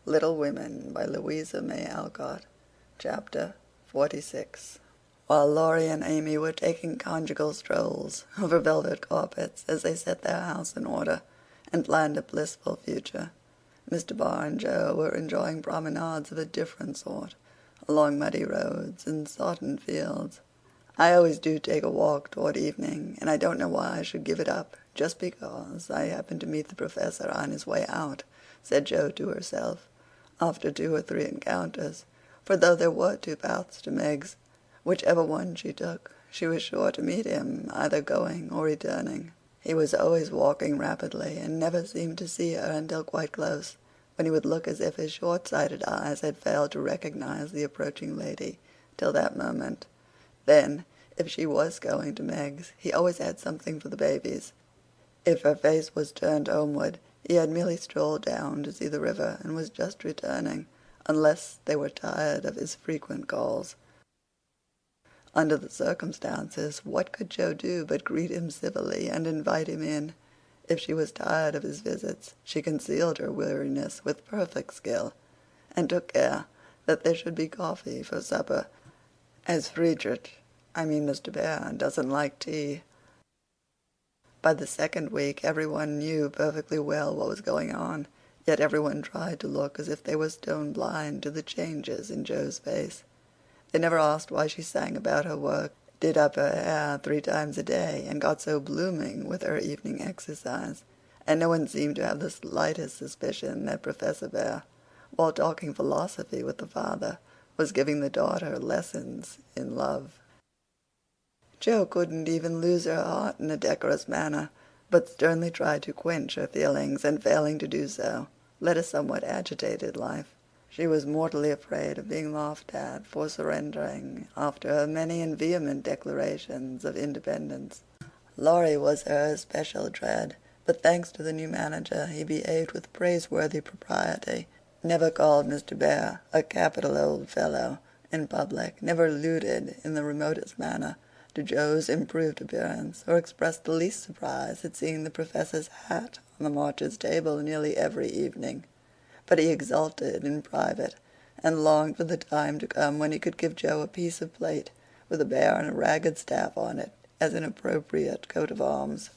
Little Women by Louisa May Alcott. Chapter 46. While Laurie and Amy were taking conjugal strolls over velvet carpets as they set their house in order and planned a blissful future, Mr. Barr and Joe were enjoying promenades of a different sort, along muddy roads and sodden fields. "I always do take a walk toward evening, and I don't know why I should give it up, just because I happened to meet the Professor on his way out," said Jo to herself, after 2 or 3 encounters, for though there were 2 paths to Meg's, whichever one she took, she was sure to meet him, either going or returning. He was always walking rapidly, and never seemed to see her until quite close, when he would look as if his short-sighted eyes had failed to recognize the approaching lady till that moment. Then, if she was going to Meg's, he always had something for the babies. If her face was turned homeward, he had merely strolled down to see the river and was just returning, unless they were tired of his frequent calls. Under the circumstances, what could Jo do but greet him civilly and invite him in? If she was tired of his visits, she concealed her weariness with perfect skill, and took care that there should be coffee for supper, as Mr. Bear doesn't like tea. By the second week everyone knew perfectly well what was going on, yet everyone tried to look as if they were stone blind to the changes in Jo's face. They never asked why she sang about her work, did up her hair 3 times a day, and got so blooming with her evening exercise, and no one seemed to have the slightest suspicion that Professor Bear, while talking philosophy with the father, was giving the daughter lessons in love. Jo couldn't even lose her heart in a decorous manner, but sternly tried to quench her feelings, and failing to do so, led a somewhat agitated life. She was mortally afraid of being laughed at for surrendering after her many and vehement declarations of independence. Laurie was her especial dread, but thanks to the new manager he behaved with praiseworthy propriety, never called Mr. Bear a capital old fellow in public, never alluded in the remotest manner to Jo's improved appearance, or expressed the least surprise at seeing the Professor's hat on the Marches' table nearly every evening. But he exulted in private, and longed for the time to come when he could give Jo a piece of plate with a bear and a ragged staff on it as an appropriate coat of arms.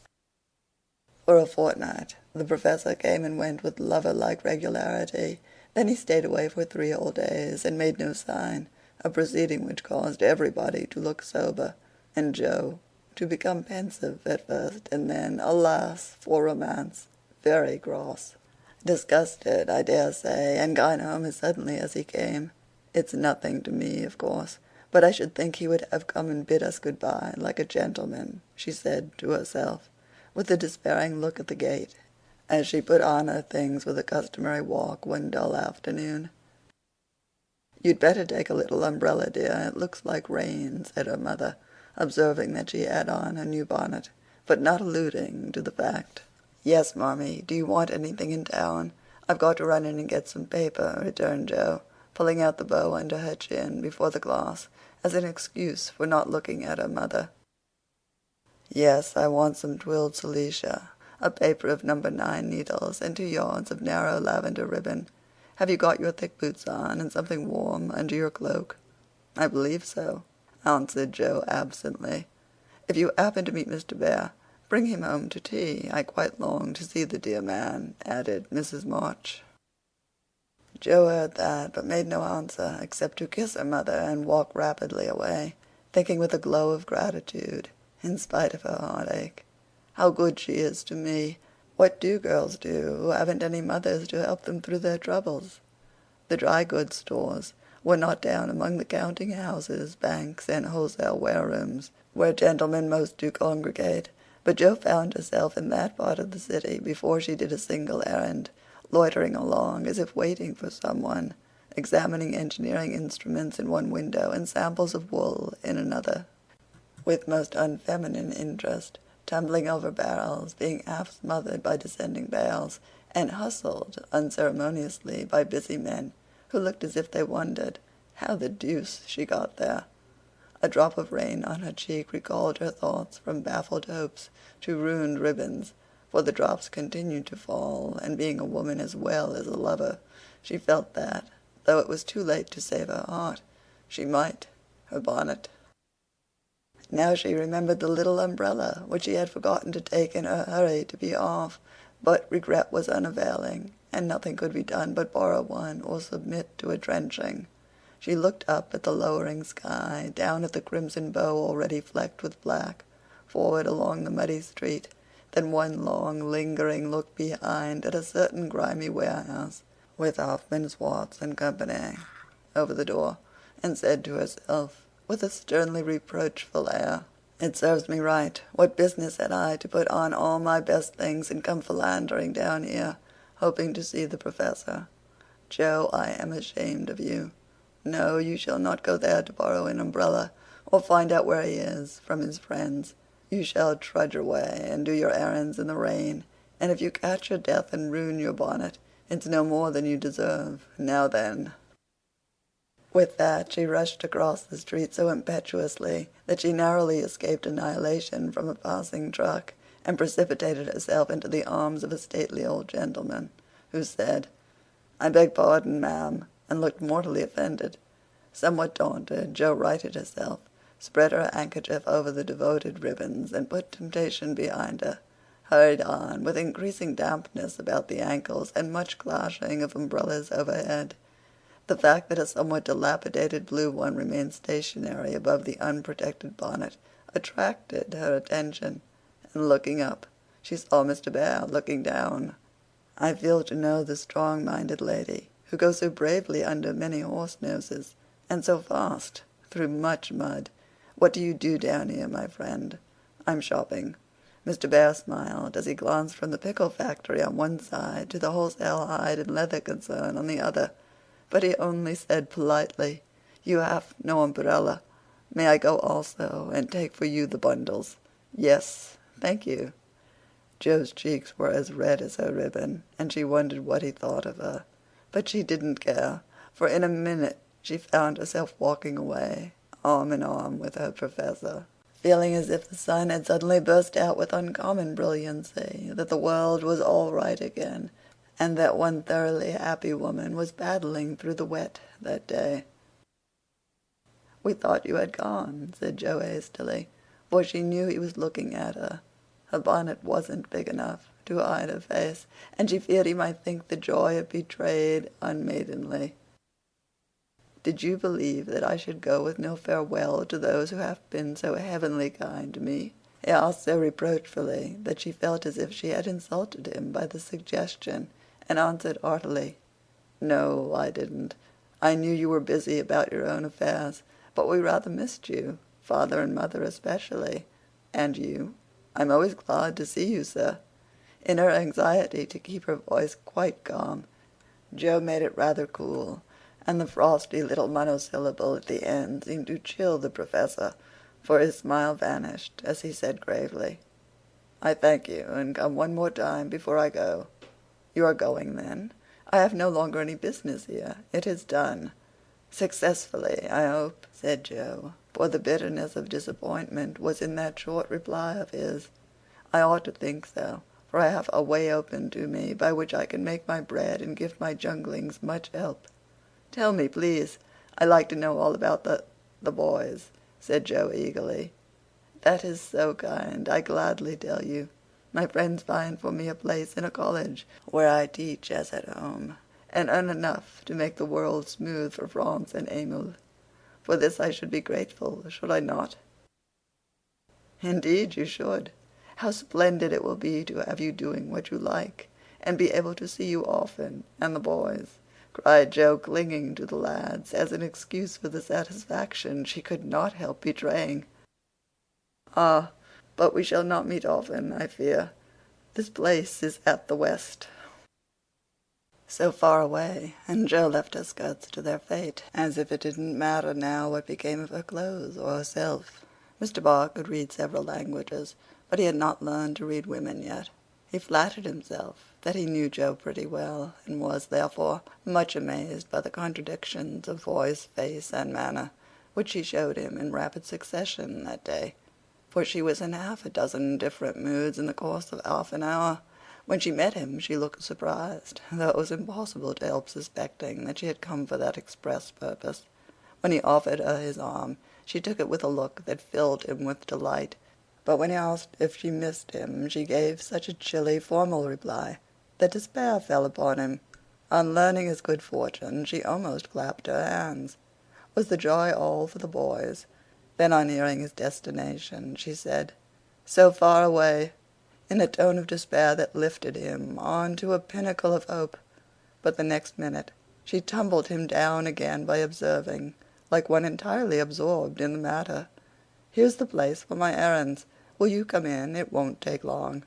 For a fortnight the Professor came and went with lover-like regularity. Then he stayed away for 3 whole days, and made no sign, a proceeding which caused everybody to look sober, and Jo to become pensive at first, and then, alas for romance, very cross. Disgusted, I dare say, and gone home as suddenly as he came. It's nothing to me, of course, but I should think he would have come and bid us good-bye like a gentleman," she said to herself, with a despairing look at the gate, as she put on her things for the customary walk one dull afternoon. "You'd better take a little umbrella, dear. It looks like rain," said her mother, observing that she had on her new bonnet, but not alluding to the fact. "Yes, Marmee. Do you want anything in town?" "I've got to run in and get some paper," returned Jo, pulling out the bow under her chin before the glass as an excuse for not looking at her mother. "Yes, I want some twilled silesia, a paper of No. 9 needles, and 2 yards of narrow lavender ribbon. Have you got your thick boots on, and something warm under your cloak?" "I believe so," answered Jo absently. "If you happen to meet Mr. Bear, bring him home to tea. I quite long to see the dear man," added Mrs. March. Jo heard that, but made no answer, except to kiss her mother and walk rapidly away, thinking with a glow of gratitude, in spite of her heartache, "How good she is to me! What do girls do who haven't any mothers to help them through their troubles?" The dry goods stores were not down among the counting houses, banks, and wholesale warerooms, where gentlemen most do congregate, but Jo found herself in that part of the city before she did a single errand, loitering along as if waiting for someone, examining engineering instruments in one window and samples of wool in another, with most unfeminine interest, tumbling over barrels, being half smothered by descending bales, and hustled unceremoniously by busy men who looked as if they wondered how the deuce she got there. A drop of rain on her cheek recalled her thoughts from baffled hopes to ruined ribbons, for the drops continued to fall, and being a woman as well as a lover, she felt that, though it was too late to save her heart, she might her bonnet. Now she remembered the little umbrella, which she had forgotten to take in her hurry to be off, but regret was unavailing, and nothing could be done but borrow one or submit to a drenching. She looked up at the lowering sky, down at the crimson bow already flecked with black, forward along the muddy street, then one long lingering look behind at a certain grimy warehouse, with Hoffman's Watts and Company over the door, and said to herself, with a sternly reproachful air, "It serves me right. What business had I to put on all my best things and come philandering down here, hoping to see the Professor? Joe, I am ashamed of you. No, you shall not go there to borrow an umbrella, or find out where he is, from his friends. You shall trudge away and do your errands in the rain, and if you catch your death and ruin your bonnet, it's no more than you deserve. Now then." With that she rushed across the street so impetuously that she narrowly escaped annihilation from a passing truck, and precipitated herself into the arms of a stately old gentleman, who said, "I beg pardon, ma'am," and looked mortally offended. Somewhat daunted, Jo righted herself, spread her handkerchief over the devoted ribbons, and put temptation behind her, hurried on, with increasing dampness about the ankles and much clashing of umbrellas overhead. The fact that a somewhat dilapidated blue one remained stationary above the unprotected bonnet attracted her attention, and looking up, she saw Mr. Bear looking down. "I feel to know the strong-minded lady who goes so bravely under many horse-noses, and so fast through much mud. What do you do down here, my friend?" "I'm shopping." Mr. Bear smiled as he glanced from the pickle factory on one side to the wholesale hide and leather concern on the other, but he only said politely, "You have no umbrella. May I go also, and take for you the bundles?" "Yes, thank you." Jo's cheeks were as red as her ribbon, and she wondered what he thought of her, but she didn't care, for in a minute she found herself walking away, arm in arm with her Professor, feeling as if the sun had suddenly burst out with uncommon brilliancy, that the world was all right again, and that one thoroughly happy woman was paddling through the wet that day. "We thought you had gone," said Jo hastily, for she knew he was looking at her. Her bonnet wasn't big enough to hide her face, and she feared he might think the joy it betrayed unmaidenly. "Did you believe that I should go with no farewell to those who have been so heavenly kind to me?" he asked so reproachfully that she felt as if she had insulted him by the suggestion, and answered heartily, "No, I didn't. I knew you were busy about your own affairs, but we rather missed you, father and mother especially. And you? I'm always glad to see you, sir." In her anxiety to keep her voice quite calm, Jo made it rather cool, and the frosty little monosyllable at the end seemed to chill the Professor, for his smile vanished as he said gravely, "I thank you, and come one more time before I go." "You are going, then? I have no longer any business here. It is done." "Successfully, I hope," said Jo, for the bitterness of disappointment was in that short reply of his. "I ought to think so, for I have a way open to me by which I can make my bread and give my junglings much help." "Tell me, please. I like to know all about the boys," said Jo eagerly. "That is so kind. I gladly tell you. My friends find for me a place in a college, where I teach as at home, and earn enough to make the world smooth for France and Emil. For this I should be grateful, should I not?" "Indeed you should. How splendid it will be to have you doing what you like, and be able to see you often, and the boys," cried Jo, clinging to the lads as an excuse for the satisfaction she could not help betraying. "Ah, but we shall not meet often, I fear. This place is at the West." So far away, and Jo left her skirts to their fate, as if it didn't matter now what became of her clothes or herself. Mr. Barr could read several languages, but he had not learned to read women yet. He flattered himself that he knew Jo pretty well, and was, therefore, much amazed by the contradictions of voice, face, and manner, which she showed him in rapid succession that day, for she was in half a dozen different moods in the course of half an hour. When she met him she looked surprised, though it was impossible to help suspecting that she had come for that express purpose. When he offered her his arm, she took it with a look that filled him with delight. But when he asked if she missed him, she gave such a chilly, formal reply that despair fell upon him. On learning his good fortune, she almost clapped her hands. Was the joy all for the boys? Then, on hearing his destination, she said, "So far away," in a tone of despair that lifted him on to a pinnacle of hope. But the next minute she tumbled him down again by observing, like one entirely absorbed in the matter, "Here's the place for my errands. Will you come in? It won't take long."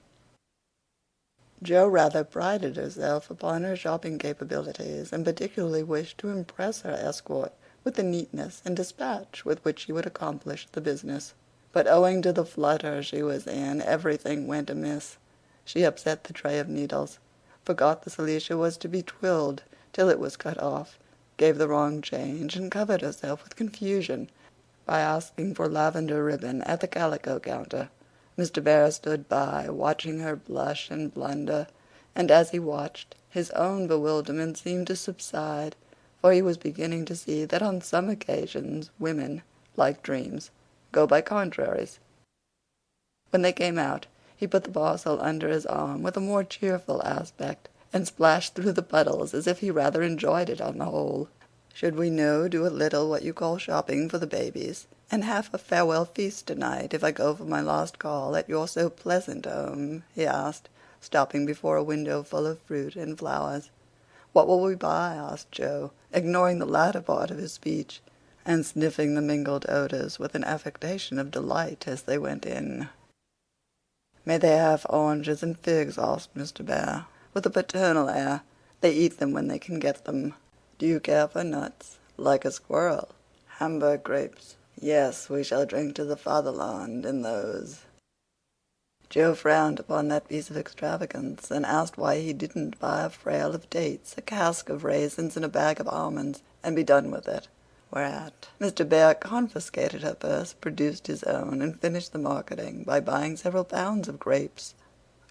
Jo rather prided herself upon her shopping capabilities, and particularly wished to impress her escort with the neatness and dispatch with which she would accomplish the business. But owing to the flutter she was in, everything went amiss. She upset the tray of needles, forgot the silesia was to be twilled till it was cut off, gave the wrong change, and covered herself with confusion by asking for lavender ribbon at the calico counter. Mr. Bear stood by, watching her blush and blunder, and as he watched, his own bewilderment seemed to subside, for he was beginning to see that on some occasions women, like dreams, go by contraries. When they came out, he put the parcel under his arm with a more cheerful aspect, and splashed through the puddles as if he rather enjoyed it on the whole. "Should we no do a little what you call shopping for the babies, and have a farewell feast tonight, if I go for my last call at your so pleasant home?" he asked, stopping before a window full of fruit and flowers. "What will we buy?" asked Jo, ignoring the latter part of his speech, and sniffing the mingled odors with an affectation of delight as they went in. "May they have oranges and figs?" asked Mr. Bear, with a paternal air. "They eat them when they can get them." "Do you care for nuts?" "Like a squirrel." "Hamburg grapes?" "Yes, we shall drink to the fatherland in those." Jo frowned upon that piece of extravagance, and asked why he didn't buy a frail of dates, a cask of raisins, and a bag of almonds, and be done with it. Whereat Mr. Bear confiscated her purse, produced his own, and finished the marketing by buying several pounds of grapes,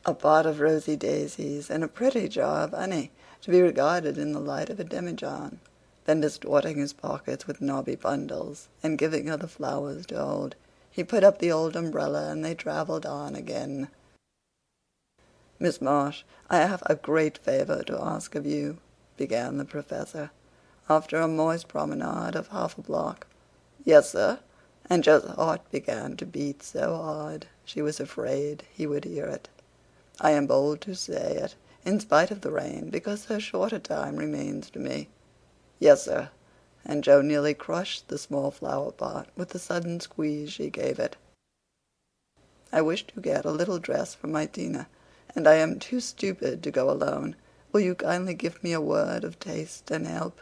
a pot of rosy daisies, and a pretty jar of honey, to be regarded in the light of a demijohn. Then, distorting his pockets with knobby bundles, and giving her the flowers to hold, he put up the old umbrella, and they travelled on again. "Miss Marsh, I have a great favor to ask of you," began the Professor, after a moist promenade of half a block. "Yes, sir," and Jo's heart began to beat so hard she was afraid he would hear it. "I am bold to say it, in spite of the rain, because so short a time remains to me." "Yes, sir," and Jo nearly crushed the small flower pot with the sudden squeeze she gave it. "I wish to get a little dress for my Tina, and I am too stupid to go alone. Will you kindly give me a word of taste and help?"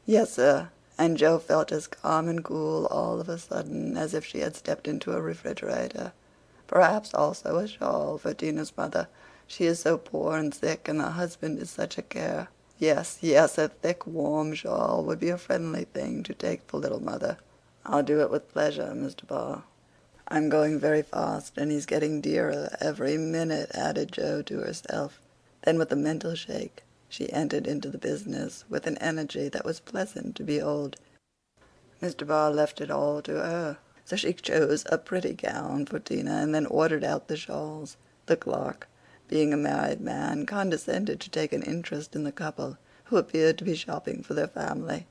"Yes, sir," and Jo felt as calm and cool all of a sudden as if she had stepped into a refrigerator. "Perhaps also a shawl for Tina's mother. She is so poor and sick, and her husband is such a care. Yes, yes, a thick, warm shawl would be a friendly thing to take for little mother." "I'll do it with pleasure, Mr. Barr." "I'm going very fast, and he's getting dearer every minute," added Jo to herself. Then, with a mental shake, she entered into the business with an energy that was pleasant to behold. Mr. Barr left it all to her, so she chose a pretty gown for Tina, and then ordered out the shawls. The clerk, being a married man, condescended to take an interest in the couple, who appeared to be shopping for their family.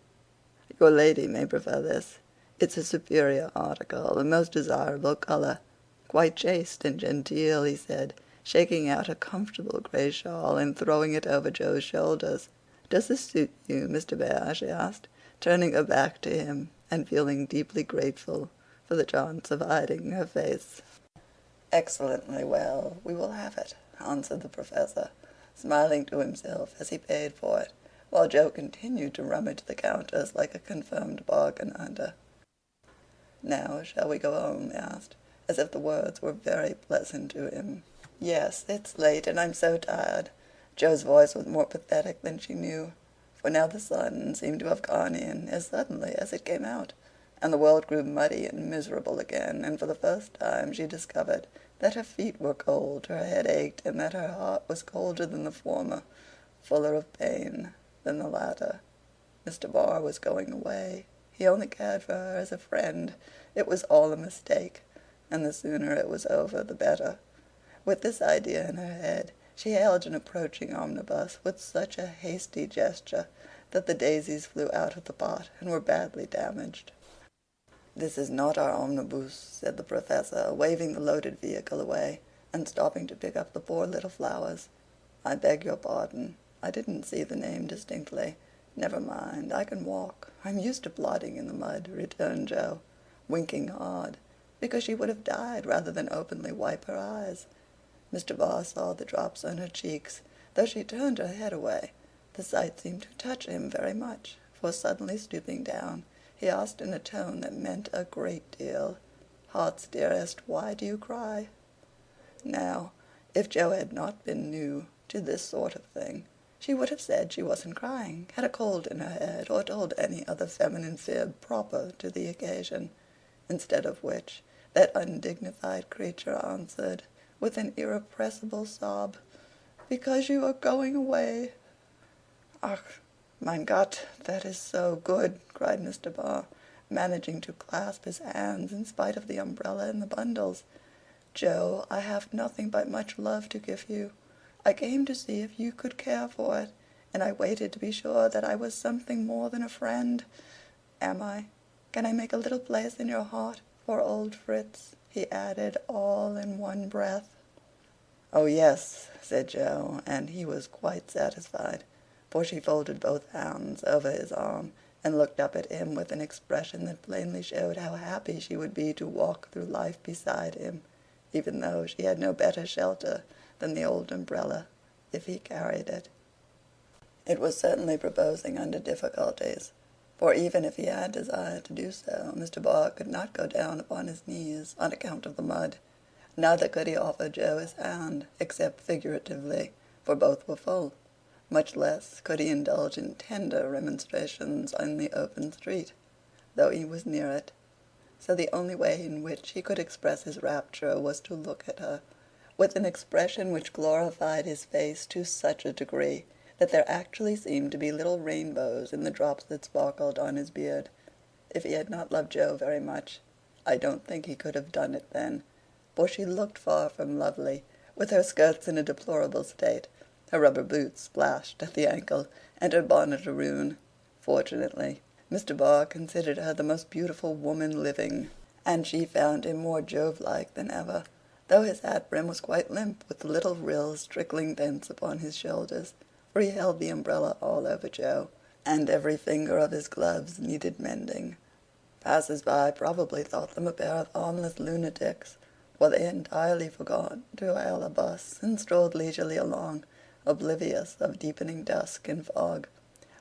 "Your lady may prefer this. It's a superior article, a most desirable color. Quite chaste and genteel," he said, shaking out a comfortable gray shawl and throwing it over Jo's shoulders. "Does this suit you, Mr. Bear?" she asked, turning her back to him and feeling deeply grateful for the chance of hiding her face. "Excellently well. We will have it," answered the Professor, smiling to himself as he paid for it, while Jo continued to rummage the counters like a confirmed bargain hunter. "Now shall we go home?" he asked, as if the words were very pleasant to him. "Yes, it's late, and I'm so tired." Jo's voice was more pathetic than she knew, for now the sun seemed to have gone in as suddenly as it came out, and the world grew muddy and miserable again, and for the first time she discovered that her feet were cold, her head ached, and that her heart was colder than the former, fuller of pain than the latter. Mr. Barr was going away. He only cared for her as a friend. It was all a mistake, and the sooner it was over the better. With this idea in her head, she hailed an approaching omnibus with such a hasty gesture that the daisies flew out of the pot and were badly damaged. "This is not our omnibus," said the Professor, waving the loaded vehicle away, and stopping to pick up the poor little flowers. "I beg your pardon. I didn't see the name distinctly. Never mind, I can walk. I'm used to plodding in the mud," returned Joe, winking hard, because she would have died rather than openly wipe her eyes. Mr. Barr saw the drops on her cheeks, though she turned her head away. The sight seemed to touch him very much, for suddenly stooping down, he asked in a tone that meant a great deal, "Heart's dearest, why do you cry?" Now, if Joe had not been new to this sort of thing, she would have said she wasn't crying, had a cold in her head, or told any other feminine fib proper to the occasion. Instead of which, that undignified creature answered, with an irrepressible sob, "Because you are going away." "Ach, mein Gott, that is so good," cried Mr. Barr, managing to clasp his hands in spite of the umbrella and the bundles. "Joe, I have nothing but much love to give you. I came to see if you could care for it, and I waited to be sure that I was something more than a friend. Am I? Can I make a little place in your heart for old Fritz?" he added, all in one breath. "Oh, yes," said Joe, and he was quite satisfied, for she folded both hands over his arm and looked up at him with an expression that plainly showed how happy she would be to walk through life beside him, even though she had no better shelter than the old umbrella, if he carried it. It was certainly proposing under difficulties, for even if he had desired to do so, Mr. Barr could not go down upon his knees on account of the mud. Neither could he offer Joe his hand, except figuratively, for both were full. Much less could he indulge in tender remonstrations in the open street, though he was near it. So the only way in which he could express his rapture was to look at her, with an expression which glorified his face to such a degree that there actually seemed to be little rainbows in the drops that sparkled on his beard. If he had not loved Joe very much, I don't think he could have done it then, for she looked far from lovely, with her skirts in a deplorable state, her rubber boots splashed at the ankle, and her bonnet a ruin. Fortunately, Mr. Barr considered her the most beautiful woman living, and she found him more Jove-like than ever, though his hat brim was quite limp, with the little rills trickling thence upon his shoulders, for he held the umbrella all over Joe, and every finger of his gloves needed mending. Passers-by probably thought them a pair of harmless lunatics, for they entirely forgot to hail a bus and strolled leisurely along, oblivious of deepening dusk and fog.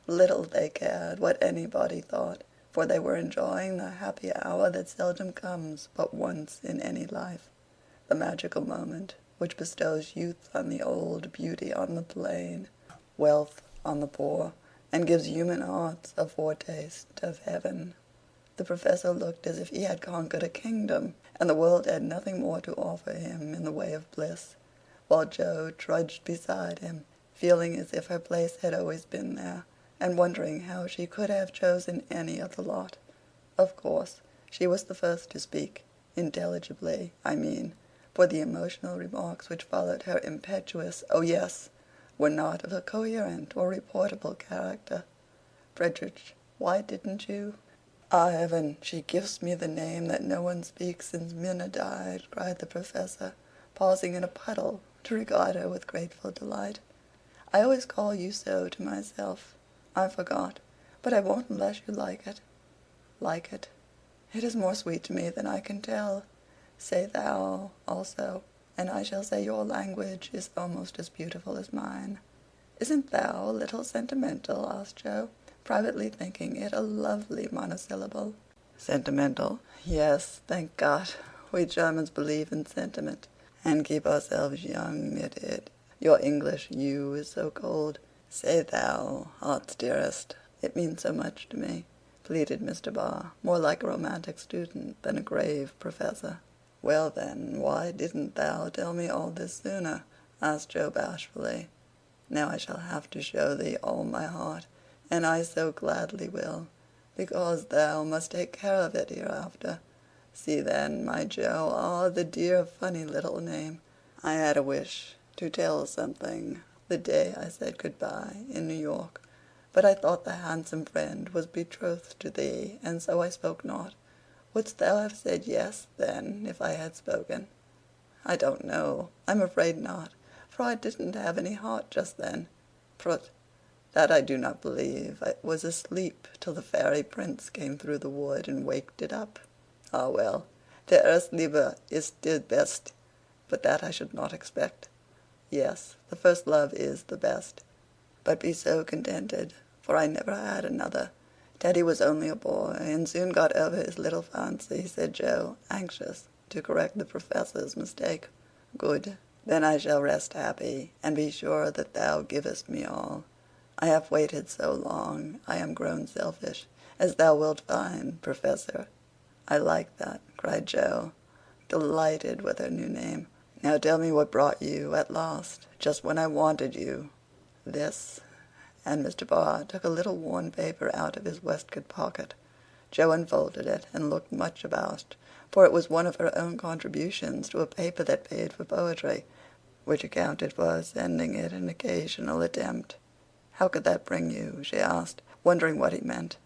Little they cared what anybody thought, for they were enjoying the happy hour that seldom comes but once in any life, the magical moment which bestows youth on the old, beauty on the plain, wealth on the poor, and gives human hearts a foretaste of heaven. The Professor looked as if he had conquered a kingdom, and the world had nothing more to offer him in the way of bliss, while Joe trudged beside him, feeling as if her place had always been there, and wondering how she could have chosen any of the lot. Of course, she was the first to speak, intelligibly, I mean, for the emotional remarks which followed her impetuous "oh yes" were not of a coherent or reportable character. "Frederick, why didn't you—" "Ah, heaven, she gives me the name that no one speaks since Minna died," cried the Professor, pausing in a puddle to regard her with grateful delight. "I always call you so to myself. I forgot, but I won't unless you like it." "Like it? It is more sweet to me than I can tell. Say thou also, and I shall say your language is almost as beautiful as mine." "Isn't thou a little sentimental?" asked Joe, privately thinking it a lovely monosyllable. "Sentimental? Yes, thank God. We Germans believe in sentiment, and keep ourselves young knit it. Your English 'you' is so cold. Say thou, heart's dearest. It means so much to me," pleaded Mr. Barr, more like a romantic student than a grave professor. "Well, then, why didn't thou tell me all this sooner?" asked Joe bashfully. "Now I shall have to show thee all my heart, and I so gladly will, because thou must take care of it hereafter. See then, my Joe, the dear funny little name. I had a wish to tell something the day I said good-bye in New York, but I thought the handsome friend was betrothed to thee, and so I spoke not. Wouldst thou have said yes, then, if I had spoken?" "I don't know. I'm afraid not, for I didn't have any heart just then." "Prut! That I do not believe. I was asleep till the fairy prince came through the wood and waked it up." "Ah, well, der erste Liebe ist die best, but that I should not expect." "Yes, the first love is the best. But be so contented, for I never had another. Teddy was only a boy, and soon got over his little fancy," said Joe, anxious to correct the Professor's mistake. "Good. Then I shall rest happy, and be sure that thou givest me all. I have waited so long, I am grown selfish, as thou wilt find, Professor." "I like that," cried Joe, delighted with her new name. "Now tell me what brought you at last, just when I wanted you." "This," and Mr. Barr took a little worn paper out of his waistcoat pocket. Joe unfolded it and looked much abashed, for it was one of her own contributions to a paper that paid for poetry, which accounted for her sending it an occasional attempt. "How could that bring you?" she asked, wondering what he meant.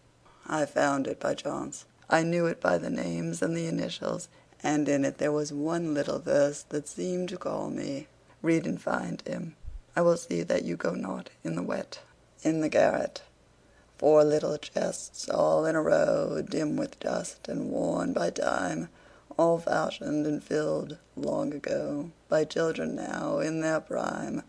"I found it by chance. I knew it by the names and the initials, and in it there was one little verse that seemed to call me. Read and find him. I will see that you go not in the wet." In the garret, 4 little chests all in a row, dim with dust and worn by time, all fashioned and filled long ago by children now in their prime.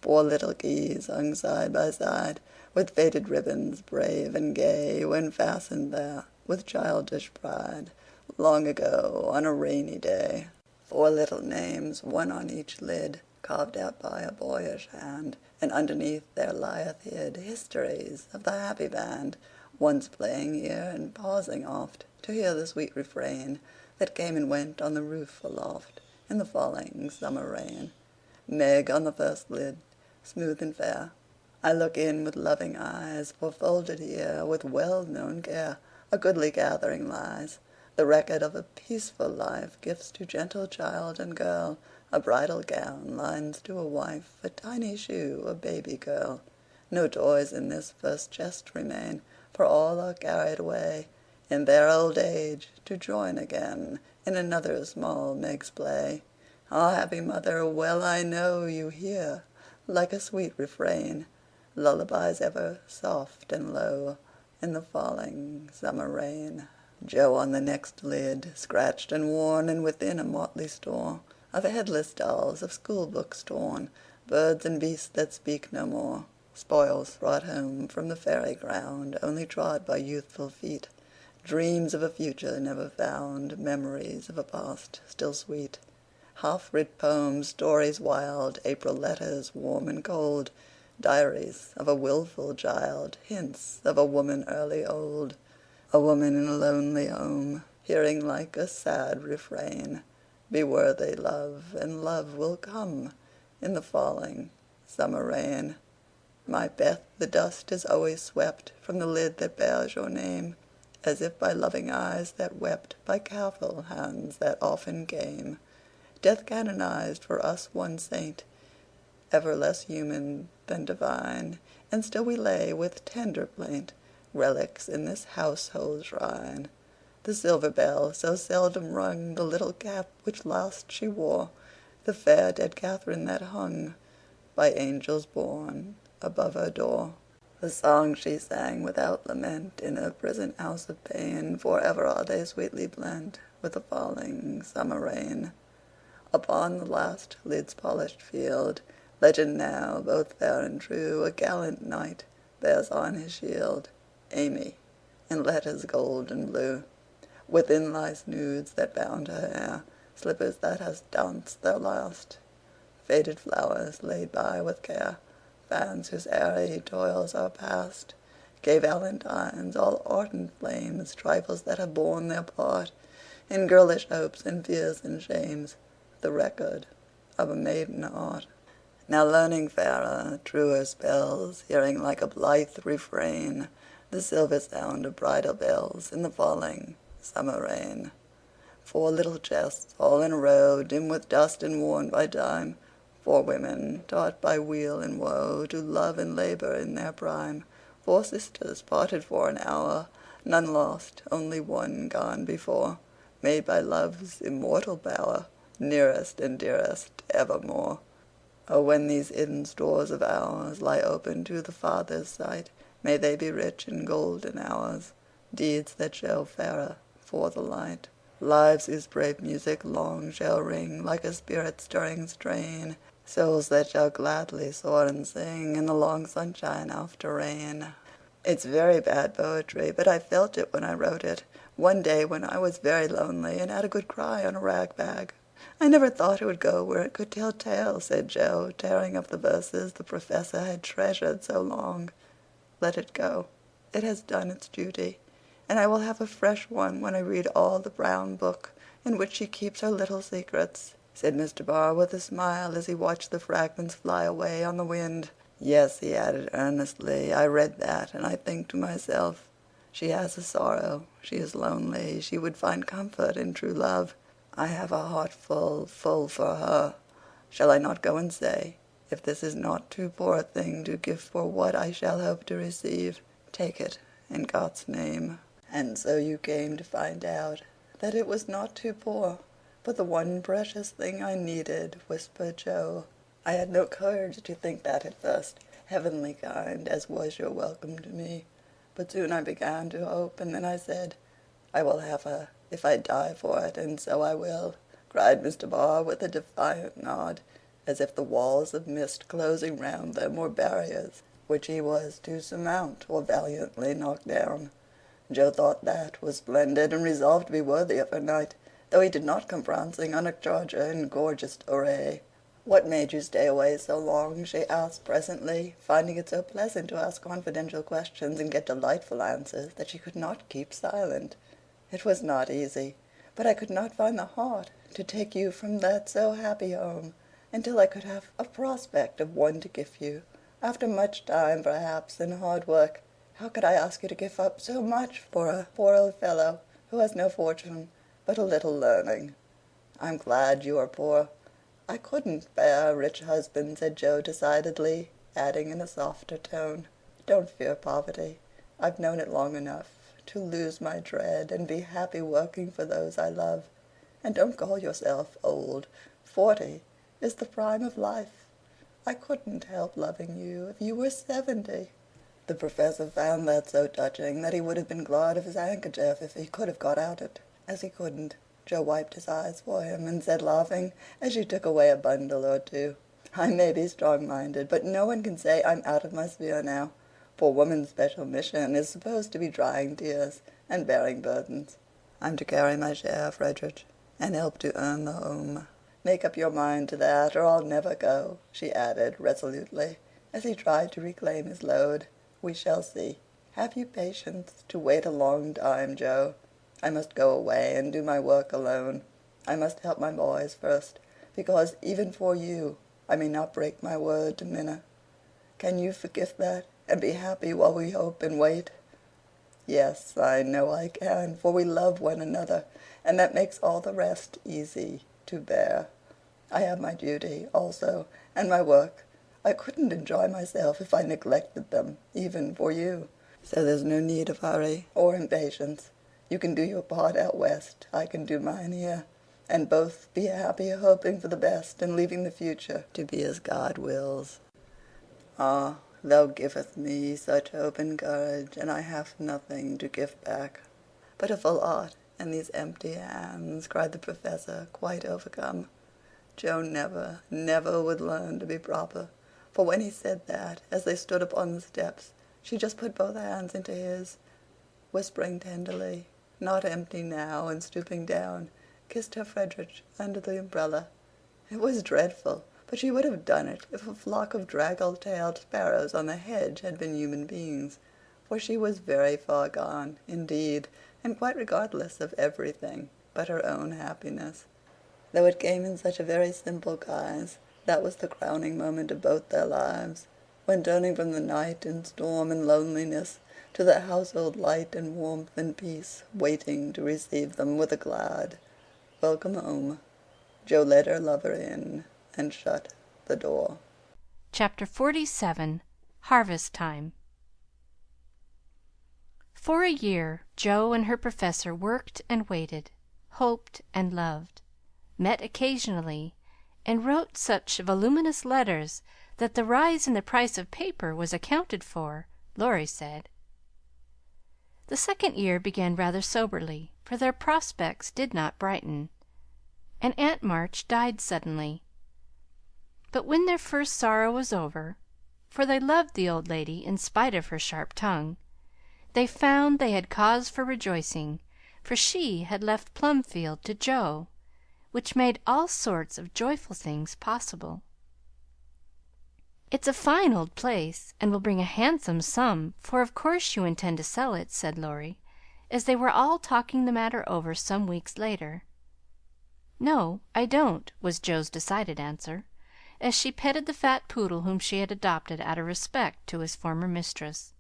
4 little keys hung side by side, with faded ribbons brave and gay, when fastened there with childish pride, long ago on a rainy day. 4 little names, one on each lid, carved out by a boyish hand, and underneath there lieth hid histories of the happy band, once playing here and pausing oft to hear the sweet refrain that came and went on the roof aloft in the falling summer rain. Meg on the first lid, smooth and fair, I look in with loving eyes, for folded here with well-known care a goodly gathering lies, the record of a peaceful life, gifts to gentle child and girl, a bridal gown, lines to a wife, a tiny shoe, a baby girl. No toys in this first chest remain, for all are carried away in their old age, to join again in another small Meg's play. Ah, happy mother, well I know you hear, like a sweet refrain, lullabies ever soft and low in the falling summer rain. Joe on the next lid, scratched and worn, and within a motley store of headless dolls, of school-books torn, birds and beasts that speak no more, spoils brought home from the fairy ground, only trod by youthful feet, dreams of a future never found, memories of a past still sweet, half-writ poems, stories wild, April letters warm and cold, diaries of a wilful child, hints of a woman early old, a woman in a lonely home, hearing like a sad refrain, "Be worthy, love, and love will come in the falling summer rain." My Beth, the dust is always swept from the lid that bears your name, as if by loving eyes that wept, by careful hands that often came. Death canonized for us one saint, ever less human than divine, and still we lay with tender plaint relics in this household shrine. The silver bell so seldom rung, the little cap which last she wore, the fair dead Catherine that hung by angels born above her door. The songs she sang without lament in her prison house of pain, forever are they sweetly blent with the falling summer rain. Upon the last lid's polished field, legend now both fair and true, a gallant knight bears on his shield Amy in letters gold and blue. Within lies nudes that bound her hair, slippers that has danced their last, faded flowers laid by with care, fans whose airy toils are past, gay valentines, all ardent flames, trifles that have borne their part in girlish hopes and fears and shames, the record of a maiden heart. Now learning fairer, truer spells, hearing like a blithe refrain the silver sound of bridal bells in the falling summer rain. 4 little chests, all in a row, dim with dust and worn by time. 4 women, taught by weal and woe to love and labor in their prime. 4 sisters, parted for an hour, none lost, only one gone before, made by love's immortal power, nearest and dearest evermore. Oh, when these hidden stores of ours lie open to the Father's sight, may they be rich in golden hours, deeds that show fairer for the light. Lives whose brave music long shall ring like a spirit-stirring strain, souls that shall gladly soar and sing in the long sunshine after rain. It's very bad poetry, but I felt it when I wrote it, one day when I was very lonely and had a good cry on a rag bag. I never thought it would go where it could tell tales, said Joe, tearing up the verses the Professor had treasured so long. Let it go. It has done its duty, and I will have a fresh one when I read all the brown book in which she keeps her little secrets, said Mr. Barr with a smile as he watched the fragments fly away on the wind. Yes, he added earnestly, I read that, and I think to myself, she has a sorrow, she is lonely, she would find comfort in true love. I have a heart full for her. Shall I not go and say, if this is not too poor a thing to give for what I shall hope to receive, take it in God's name? And so you came to find out that it was not too poor, but the one precious thing I needed, whispered Joe. I had no courage to think that at first, heavenly kind as was your welcome to me. But soon I began to hope, and then I said, I will have her, if I die for it, and so I will, cried Mr. Barr with a defiant nod, as if the walls of mist closing round them were barriers which he was to surmount or valiantly knock down. Joe thought that was splendid, and resolved to be worthy of her knight, though he did not come prancing on a charger in gorgeous array. What made you stay away so long? She asked presently, finding it so pleasant to ask confidential questions and get delightful answers that she could not keep silent. It was not easy, but I could not find the heart to take you from that so happy home until I could have a prospect of one to give you, after much time perhaps and hard work. How could I ask you to give up so much for a poor old fellow who has no fortune but a little learning? I'm glad you are poor. I couldn't bear a rich husband, said Joe decidedly, adding in a softer tone, don't fear poverty. I've known it long enough to lose my dread and be happy working for those I love. And don't call yourself old. 40 is the prime of life. I couldn't help loving you if you were 70. The Professor found that so touching that he would have been glad of his handkerchief if he could have got at it. As he couldn't, Joe wiped his eyes for him and said, laughing, as she took away a bundle or two, I may be strong-minded, but no one can say I'm out of my sphere now, for woman's special mission is supposed to be drying tears and bearing burdens. I'm to carry my share, Frederick, and help to earn the home. Make up your mind to that, or I'll never go, she added resolutely, as he tried to reclaim his load. We shall see. Have you patience to wait a long time, Joe? I must go away and do my work alone. I must help my boys first, because even for you I may not break my word to Minna. Can you forgive that, and be happy while we hope and wait? Yes, I know I can, for we love one another, and that makes all the rest easy to bear. I have my duty also, and my work. I couldn't enjoy myself if I neglected them, even for you. So there's no need of hurry or impatience. You can do your part out west, I can do mine here, and both be happy hoping for the best and leaving the future to be as God wills. Ah, thou givest me such hope and courage, and I have nothing to give back but a full heart and these empty hands, cried the Professor, quite overcome. Joe never, never would learn to be proper, for when he said that, as they stood upon the steps, she just put both hands into his, whispering tenderly, not empty now, and stooping down, kissed her Frederick under the umbrella. It was dreadful, but she would have done it if a flock of draggle-tailed sparrows on the hedge had been human beings, for she was very far gone, indeed, and quite regardless of everything but her own happiness. Though it came in such a very simple guise, that was the crowning moment of both their lives, when turning from the night and storm and loneliness to the household light and warmth and peace waiting to receive them with a glad welcome home, Jo led her lover in and shut the door. Chapter 47. Harvest Time. For a year Jo and her professor worked and waited, hoped and loved, met occasionally, and wrote such voluminous letters that the rise in the price of paper was accounted for, Laurie said. The second year began rather soberly, for their prospects did not brighten, and Aunt March died suddenly. But when their first sorrow was over, for they loved the old lady in spite of her sharp tongue, they found they had cause for rejoicing, for she had left Plumfield to Jo, which made all sorts of joyful things possible. "It's a fine old place, and will bring a handsome sum, for of course you intend to sell it," said Laurie, as they were all talking the matter over some weeks later. "No, I don't," was Jo's decided answer, as she petted the fat poodle whom she had adopted out of respect to his former mistress.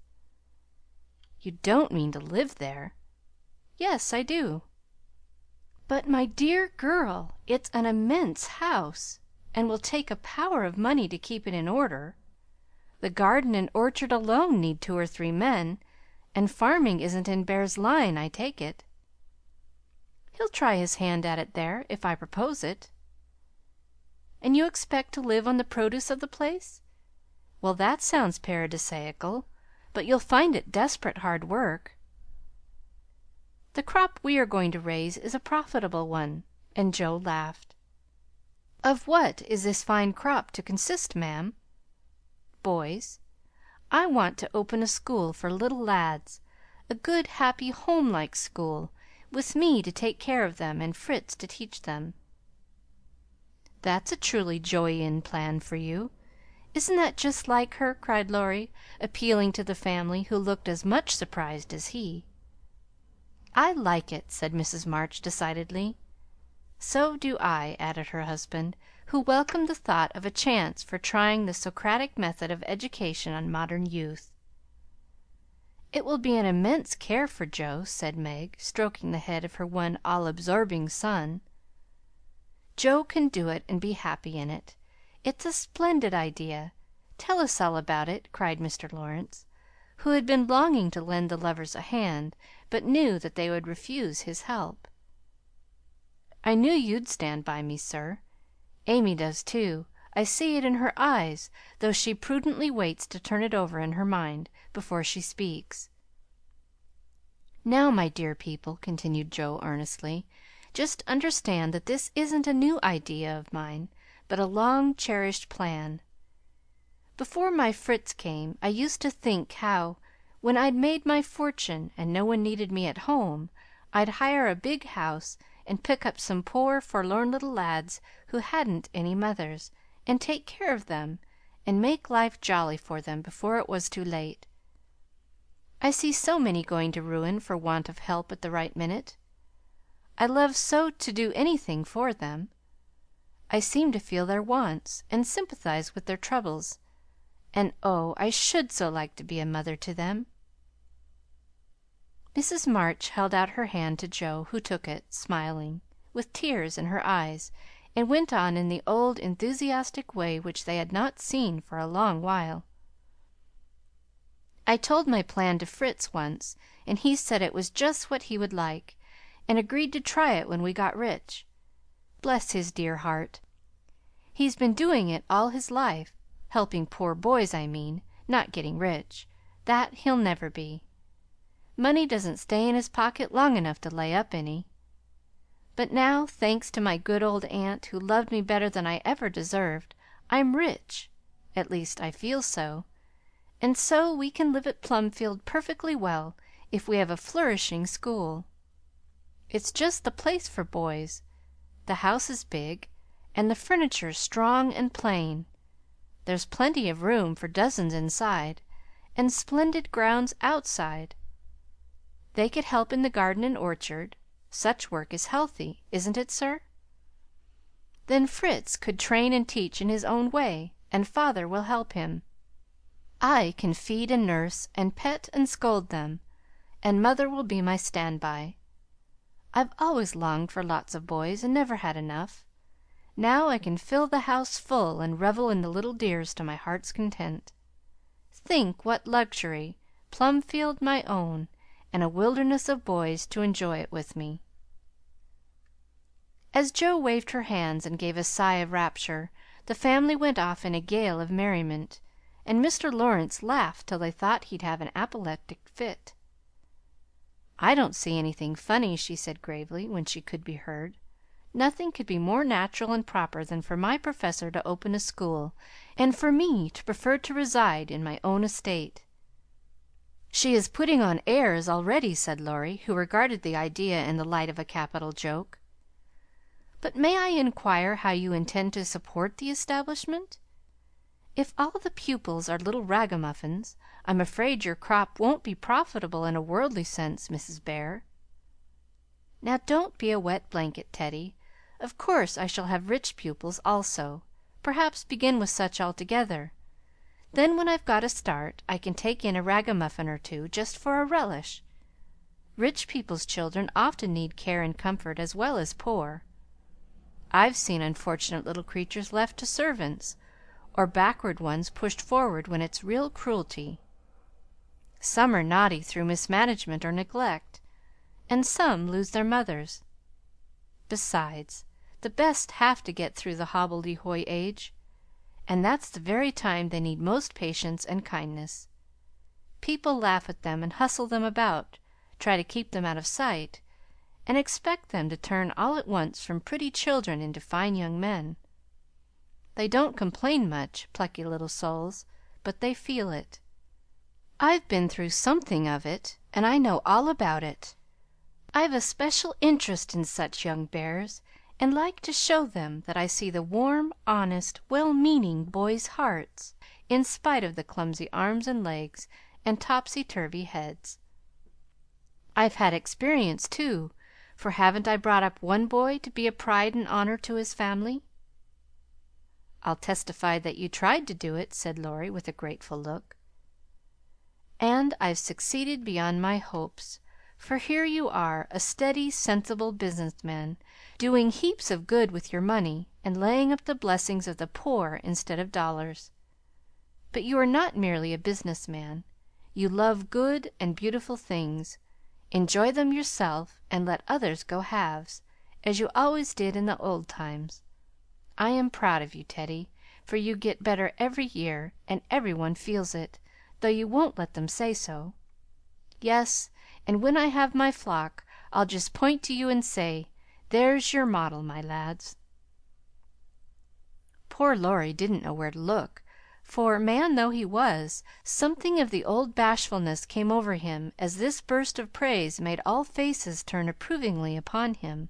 "You don't mean to live there?" "Yes, I do." "But, my dear girl, it's an immense house, and will take a power of money to keep it in order. The garden and orchard alone need 2 or 3 men, and farming isn't in Bear's line, I take it." "He'll try his hand at it there, if I propose it." "And you expect to live on the produce of the place? Well, that sounds paradisaical, but you'll find it desperate hard work." "The crop we are going to raise is a profitable one," and Jo laughed. "Of what is this fine crop to consist, ma'am?" "Boys. I want to open a school for little lads, a good, happy, homelike school, with me to take care of them and Fritz to teach them." "That's a truly Joian plan for you. Isn't that just like her?" cried Laurie, appealing to the family, who looked as much surprised as he. "I like it," said Mrs. March decidedly. "So do I," added her husband, who welcomed the thought of a chance for trying the Socratic method of education on modern youth. "It will be an immense care for Jo," said Meg, stroking the head of her one all absorbing son. "Jo can do it and be happy in it. It's a splendid idea. Tell us all about it," cried Mr. Lawrence, who had been longing to lend the lovers a hand, but knew that they would refuse his help. "I knew you'd stand by me, sir. Amy does, too. I see it in her eyes, though she prudently waits to turn it over in her mind before she speaks. Now, my dear people," continued Jo earnestly, "just understand that this isn't a new idea of mine, but a long cherished plan. Before my Fritz came, I used to think how, when I'd made my fortune and no one needed me at home, I'd hire a big house and pick up some poor, forlorn little lads who hadn't any mothers, and take care of them, and make life jolly for them before it was too late. I see so many going to ruin for want of help at the right minute. I love so to do anything for them. I seem to feel their wants, and sympathize with their troubles, and oh, I should so like to be a mother to them." Mrs. March held out her hand to Jo, who took it, smiling, with tears in her eyes, and went on in the old enthusiastic way which they had not seen for a long while. "I told my plan to Fritz once, and he said it was just what he would like, and agreed to try it when we got rich. Bless his dear heart! He's been doing it all his life, helping poor boys, I mean, not getting rich. That he'll never be. Money doesn't stay in his pocket long enough to lay up any. But now, thanks to my good old aunt, who loved me better than I ever deserved, I'm rich, at least I feel so, and so we can live at Plumfield perfectly well if we have a flourishing school. It's just the place for boys. The house is big, and the furniture strong and plain. There's plenty of room for dozens inside, and splendid grounds outside. They could help in the garden and orchard, Such work is healthy, isn't it, sir? Then Fritz could train and teach in his own way, and father will help him. I can feed and nurse, and pet and scold them, and mother will be my stand-by. I've always longed for lots of boys and never had enough. Now I can fill the house full and revel in the little dears to my heart's content. Think what luxury, Plumfield my own, and a wilderness of boys to enjoy it with me." As Jo waved her hands and gave a sigh of rapture, the family went off in a gale of merriment, and Mr. Lawrence laughed till they thought he'd have an apoplectic fit. "I don't see anything funny," she said gravely, when she could be heard. "Nothing could be more natural and proper than for my Professor to open a school, and for me to prefer to reside in my own estate." "She is putting on airs already," said Laurie, who regarded the idea in the light of a capital joke. "But may I inquire how you intend to support the establishment? If all the pupils are little ragamuffins, I'm afraid your crop won't be profitable in a worldly sense, Mrs. Bear." "Now don't be a wet blanket, Teddy. Of course I shall have rich pupils also, perhaps begin with such altogether. Then when I've got a start, I can take in a ragamuffin or two, just for a relish. Rich people's children often need care and comfort as well as poor. I've seen unfortunate little creatures left to servants, or backward ones pushed forward when it's real cruelty. Some are naughty through mismanagement or neglect, and some lose their mothers. Besides, the best have to get through the hobbledehoy age, and that's the very time they need most patience and kindness. People laugh at them and hustle them about, try to keep them out of sight, and expect them to turn all at once from pretty children into fine young men. They don't complain much, plucky little souls, but they feel it. I've been through something of it, and I know all about it. I've a special interest in such young bears, and like to show them that I see the warm, honest, well-meaning boys' hearts, in spite of the clumsy arms and legs and topsy-turvy heads. I've had experience, too, for haven't I brought up one boy to be a pride and honor to his family?" "I'll testify that you tried to do it," said Laurie, with a grateful look. "And I've succeeded beyond my hopes, for here you are, a steady, sensible business man, doing heaps of good with your money, and laying up the blessings of the poor instead of dollars. But you are not merely a business man. You love good and beautiful things, enjoy them yourself, and let others go halves, as you always did in the old times. I am proud of you, Teddy, for you get better every year, and every one feels it, though you won't let them say so. Yes, and when I have my flock, I'll just point to you and say, 'There's your model, my lads.'" Poor Laurie didn't know where to look, for, man though he was, something of the old bashfulness came over him as this burst of praise made all faces turn approvingly upon him.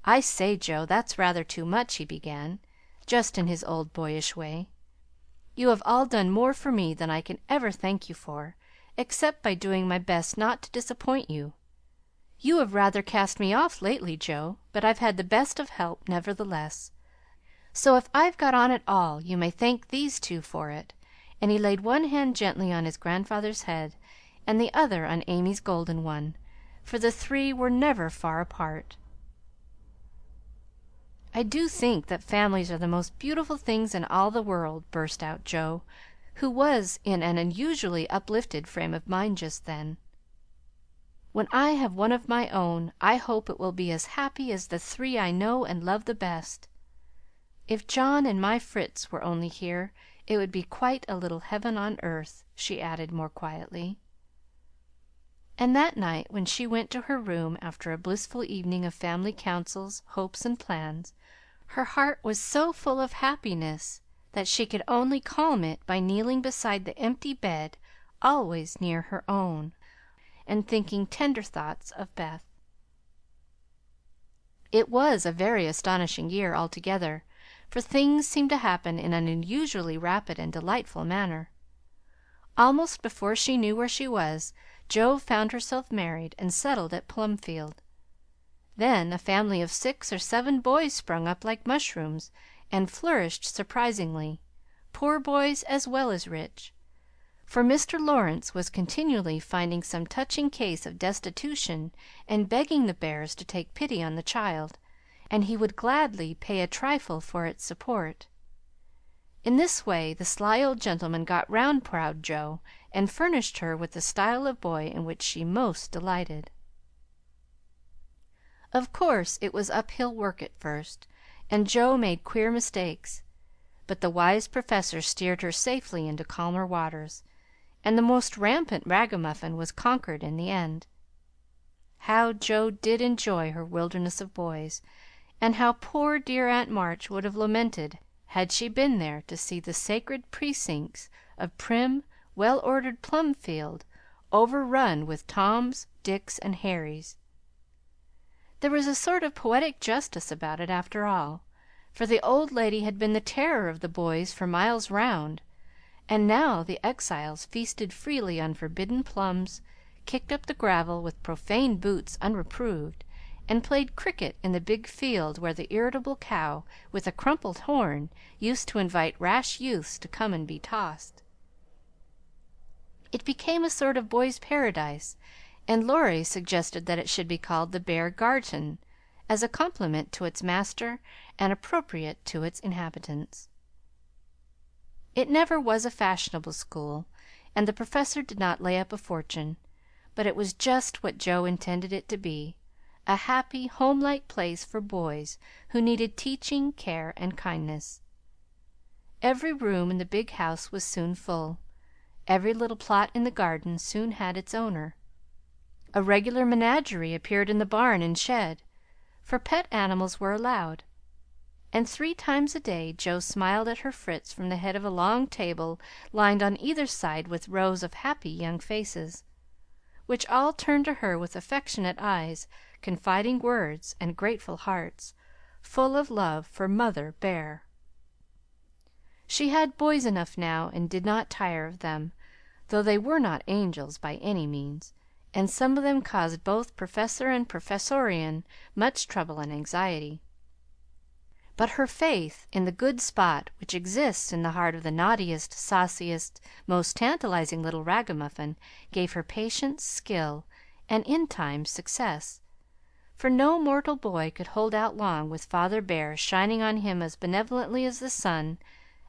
"I say, Joe, that's rather too much," he began, just in his old boyish way. "You have all done more for me than I can ever thank you for, except by doing my best not to disappoint you. You have rather cast me off lately, Joe, but I've had the best of help nevertheless. So if I've got on at all, you may thank these two for it," and he laid one hand gently on his grandfather's head and the other on Amy's golden one, for the three were never far apart. "I do think that families are the most beautiful things in all the world," burst out Joe, who was in an unusually uplifted frame of mind just then. "When I have one of my own, I hope it will be as happy as the three I know and love the best. If John and my Fritz were only here, it would be quite a little heaven on earth," she added more quietly. And that night, when she went to her room after a blissful evening of family councils, hopes, and plans, her heart was so full of happiness that she could only calm it by kneeling beside the empty bed always near her own, and thinking tender thoughts of Beth. It was a very astonishing year altogether, for things seemed to happen in an unusually rapid and delightful manner. Almost before she knew where she was, Jo found herself married and settled at Plumfield. Then a family of 6 or 7 boys sprung up like mushrooms, and flourished surprisingly, poor boys as well as rich; for Mr. Lawrence was continually finding some touching case of destitution and begging the Bears to take pity on the child, and he would gladly pay a trifle for its support. In this way the sly old gentleman got round proud Jo, and furnished her with the style of boy in which she most delighted. Of course it was uphill work at first, and Jo made queer mistakes, but the wise Professor steered her safely into calmer waters, and the most rampant ragamuffin was conquered in the end. How Jo did enjoy her wilderness of boys, and how poor dear Aunt March would have lamented had she been there to see the sacred precincts of prim, well-ordered Plumfield overrun with Toms, Dicks, and Harrys. There was a sort of poetic justice about it, after all, for the old lady had been the terror of the boys for miles round, and now the exiles feasted freely on forbidden plums, kicked up the gravel with profane boots unreproved, and played cricket in the big field where the irritable cow with a crumpled horn used to invite rash youths to come and be tossed. It became a sort of boys' paradise, and Laurie suggested that it should be called the Bear Garten, as a compliment to its master and appropriate to its inhabitants. It never was a fashionable school, and the Professor did not lay up a fortune, but it was just what Jo intended it to be, a happy, home-like place for boys who needed teaching, care, and kindness. Every room in the big house was soon full. Every little plot in the garden soon had its owner. A regular menagerie appeared in the barn and shed, for pet animals were allowed, and 3 times a day Jo smiled at her Fritz from the head of a long table lined on either side with rows of happy young faces, which all turned to her with affectionate eyes, confiding words, and grateful hearts, full of love for Mother Bear. She had boys enough now, and did not tire of them, though they were not angels by any means, and some of them caused both Professor and Professorian much trouble and anxiety. But her faith in the good spot which exists in the heart of the naughtiest, sauciest, most tantalizing little ragamuffin gave her patience, skill, and in time success, for no mortal boy could hold out long with Father Bear shining on him as benevolently as the sun,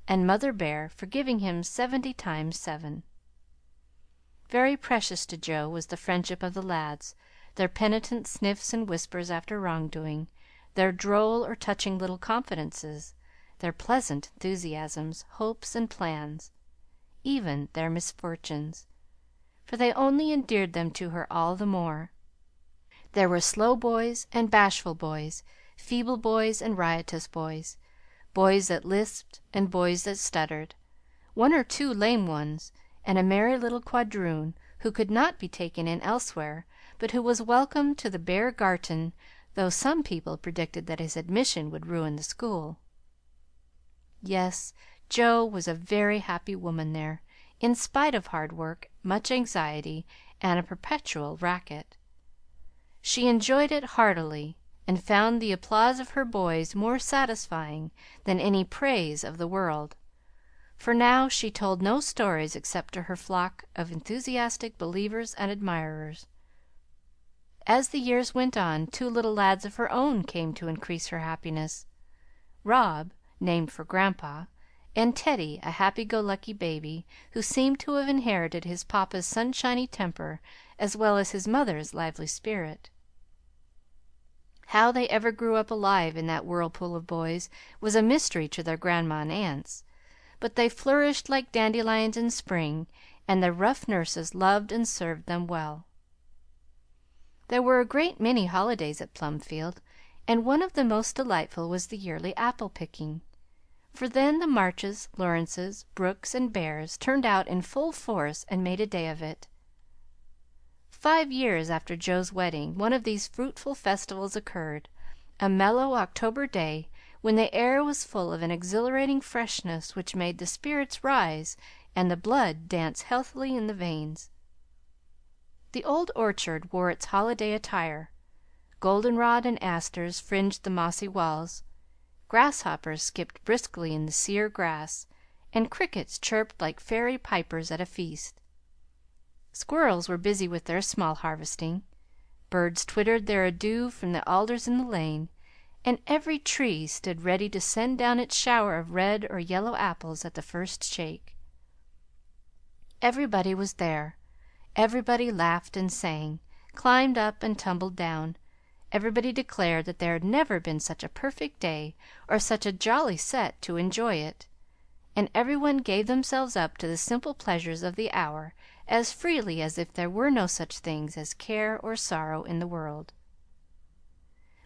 and Mother Bear forgiving him 70 times 7. Very precious to Jo was the friendship of the lads, their penitent sniffs and whispers after wrong-doing, their droll or touching little confidences, their pleasant enthusiasms, hopes, and plans, even their misfortunes, for they only endeared them to her all the more. There were slow boys and bashful boys, feeble boys and riotous boys, boys that lisped and boys that stuttered, 1 or 2 lame ones, and a merry little quadroon who could not be taken in elsewhere, but who was welcome to the Bear Garten, though some people predicted that his admission would ruin the school. Yes, Jo was a very happy woman there, in spite of hard work, much anxiety, and a perpetual racket. She enjoyed it heartily, and found the applause of her boys more satisfying than any praise of the world, for now she told no stories except to her flock of enthusiastic believers and admirers. As the years went on, 2 little lads of her own came to increase her happiness, Rob, named for Grandpa, and Teddy, a happy-go-lucky baby who seemed to have inherited his papa's sunshiny temper as well as his mother's lively spirit. How they ever grew up alive in that whirlpool of boys was a mystery to their grandma and aunts, but they flourished like dandelions in spring, and their rough nurses loved and served them well. There were a great many holidays at Plumfield, and one of the most delightful was the yearly apple picking, for then the Marches, Lawrences, Brooks, and Bears turned out in full force and made a day of it. 5 years after Jo's wedding, one of these fruitful festivals occurred, a mellow October day when the air was full of an exhilarating freshness which made the spirits rise and the blood dance healthily in the veins. The old orchard wore its holiday attire. Goldenrod and asters fringed the mossy walls, grasshoppers skipped briskly in the sere grass, and crickets chirped like fairy pipers at a feast. Squirrels were busy with their small harvesting, birds twittered their adieux from the alders in the lane, and every tree stood ready to send down its shower of red or yellow apples at the first shake. Everybody was there. Everybody laughed and sang, climbed up and tumbled down. Everybody declared that there had never been such a perfect day or such a jolly set to enjoy it, and every one gave themselves up to the simple pleasures of the hour as freely as if there were no such things as care or sorrow in the world.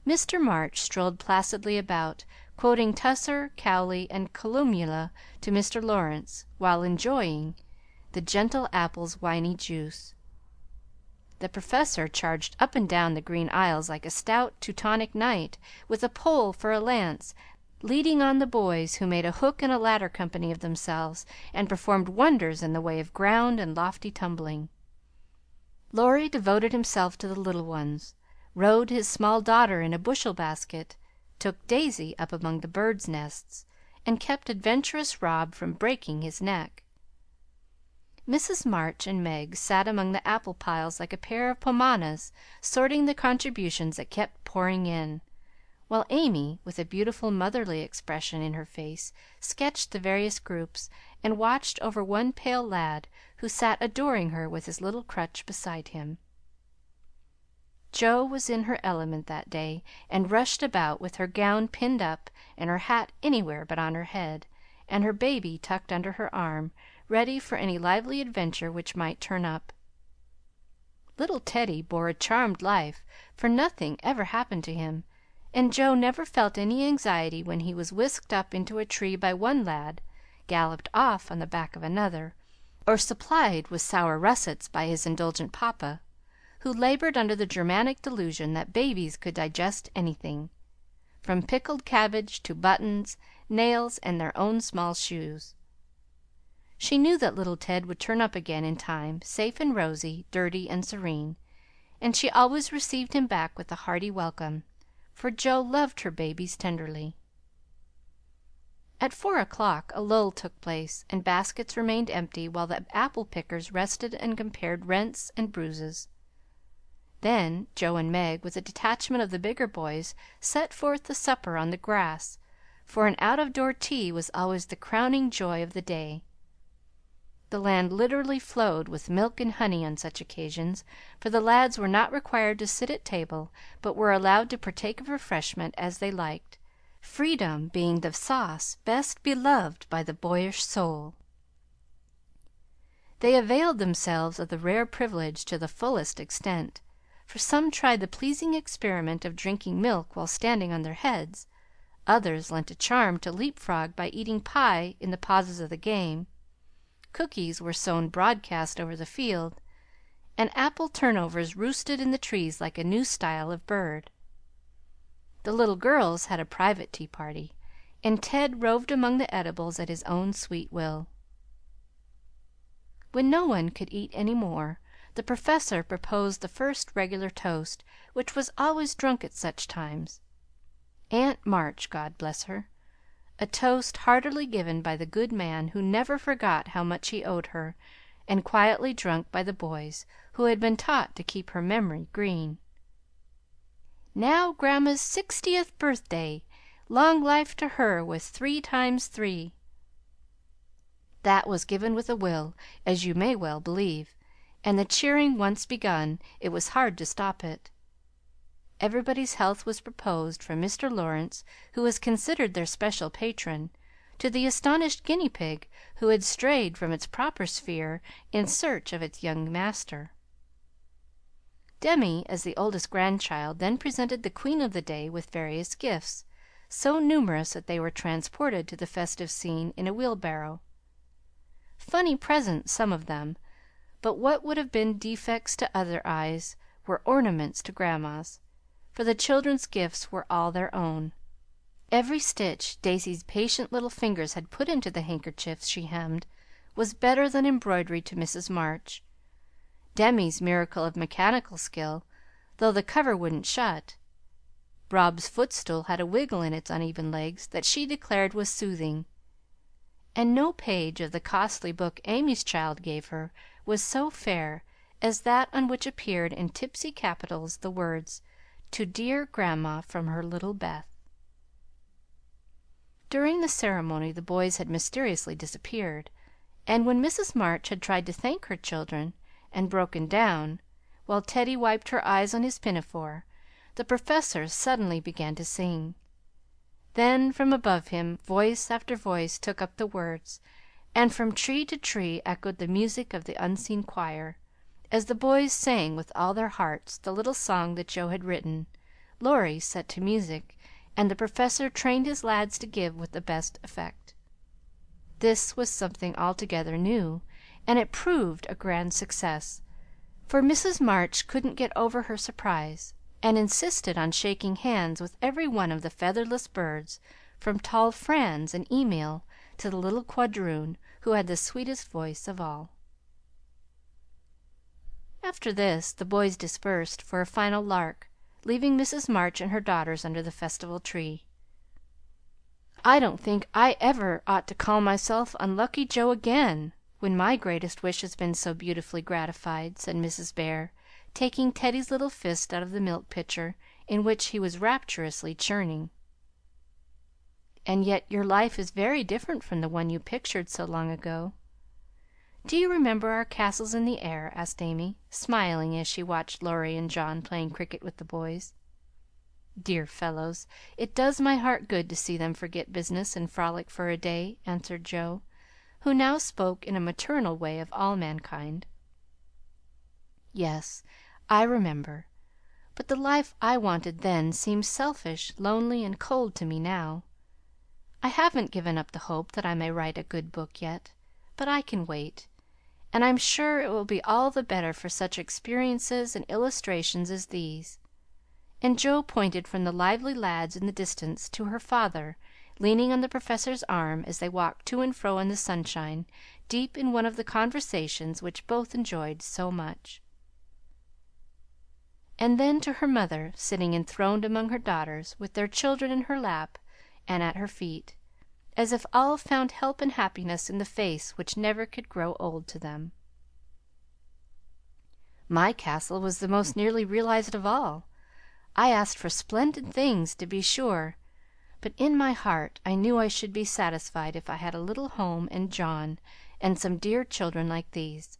Mr. March strolled placidly about, quoting Tusser, Cowley, and Columella to Mr. Lawrence, while enjoying the gentle apple's winy juice. The Professor charged up and down the green aisles like a stout Teutonic knight with a pole for a lance, leading on the boys, who made a hook and a ladder company of themselves and performed wonders in the way of ground and lofty tumbling. Laurie devoted himself to the little ones, rode his small daughter in a bushel basket, took Daisy up among the birds' nests, and kept adventurous Rob from breaking his neck. Mrs. March and Meg sat among the apple piles like a pair of pomanas, sorting the contributions that kept pouring in, while Amy, with a beautiful motherly expression in her face, sketched the various groups and watched over one pale lad who sat adoring her with his little crutch beside him. Jo was in her element that day, and rushed about with her gown pinned up and her hat anywhere but on her head, and her baby tucked under her arm, ready for any lively adventure which might turn up. Little Teddy bore a charmed life, for nothing ever happened to him, and Jo never felt any anxiety when he was whisked up into a tree by one lad, galloped off on the back of another, or supplied with sour russets by his indulgent papa, who labored under the Germanic delusion that babies could digest anything, from pickled cabbage to buttons, nails, and their own small shoes. She knew that little Ted would turn up again in time, safe and rosy, dirty and serene, and she always received him back with a hearty welcome, for Jo loved her babies tenderly. At 4:00 a lull took place, and baskets remained empty while the apple pickers rested and compared rents and bruises. Then Jo and Meg, with a detachment of the bigger boys, set forth the supper on the grass, for an out-of-door tea was always the crowning joy of the day. The land literally flowed with milk and honey on such occasions, for the lads were not required to sit at table, but were allowed to partake of refreshment as they liked, freedom being the sauce best beloved by the boyish soul. They availed themselves of the rare privilege to the fullest extent, for some tried the pleasing experiment of drinking milk while standing on their heads, others lent a charm to leap-frog by eating pie in the pauses of the game. Cookies were sown broadcast over the field, and apple turnovers roosted in the trees like a new style of bird. The little girls had a private tea party, and Ted roved among the edibles at his own sweet will. When no one could eat any more, the Professor proposed the first regular toast, which was always drunk at such times. Aunt March, God bless her! A toast heartily given by the good man who never forgot how much he owed her, and quietly drunk by the boys, who had been taught to keep her memory green. "Now Grandma's 60th birthday! Long life to her with 3 times 3!" That was given with a will, as you may well believe, and the cheering once begun, it was hard to stop it. Everybody's health was proposed, from Mr. Lawrence, who was considered their special patron, to the astonished guinea pig, who had strayed from its proper sphere in search of its young master. Demi, as the oldest grandchild, then presented the queen of the day with various gifts, so numerous that they were transported to the festive scene in a wheelbarrow. Funny presents, some of them, but what would have been defects to other eyes were ornaments to Grandma's, for the children's gifts were all their own. Every stitch Daisy's patient little fingers had put into the handkerchiefs she hemmed was better than embroidery to Mrs. March. Demi's miracle of mechanical skill, though the cover wouldn't shut. Rob's footstool had a wiggle in its uneven legs that she declared was soothing. And no page of the costly book Amy's child gave her was so fair as that on which appeared in tipsy capitals the words, "To dear Grandma from her little Beth." During the ceremony the boys had mysteriously disappeared, and when Mrs. March had tried to thank her children, and broken down, while Teddy wiped her eyes on his pinafore, the Professor suddenly began to sing. Then from above him voice after voice took up the words, and from tree to tree echoed the music of the unseen choir, as the boys sang with all their hearts the little song that Joe had written, Laurie set to music, and the Professor trained his lads to give with the best effect. This was something altogether new, and it proved a grand success, for Mrs. March couldn't get over her surprise, and insisted on shaking hands with every one of the featherless birds, from tall Franz and Emil to the little quadroon, who had the sweetest voice of all. After this the boys dispersed for a final lark, leaving Mrs. March and her daughters under the festival tree. "I don't think I ever ought to call myself Unlucky Joe again, when my greatest wish has been so beautifully gratified," said Mrs. Bear, taking Teddy's little fist out of the milk pitcher, in which he was rapturously churning. "And yet your life is very different from the one you pictured so long ago. Do you remember our castles in the air?" asked Amy, smiling as she watched Laurie and John playing cricket with the boys. "Dear fellows, it does my heart good to see them forget business and frolic for a day," answered Joe, who now spoke in a maternal way of all mankind. "Yes, I remember; but the life I wanted then seems selfish, lonely, and cold to me now. I haven't given up the hope that I may write a good book yet, but I can wait, and I'm sure it will be all the better for such experiences and illustrations as these." And Joe pointed from the lively lads in the distance to her father, leaning on the Professor's arm as they walked to and fro in the sunshine, deep in one of the conversations which both enjoyed so much. And then to her mother, sitting enthroned among her daughters, with their children in her lap and at her feet, as if all found help and happiness in the face which never could grow old to them. "My castle was the most nearly realized of all. I asked for splendid things, to be sure, but in my heart I knew I should be satisfied if I had a little home and John and some dear children like these.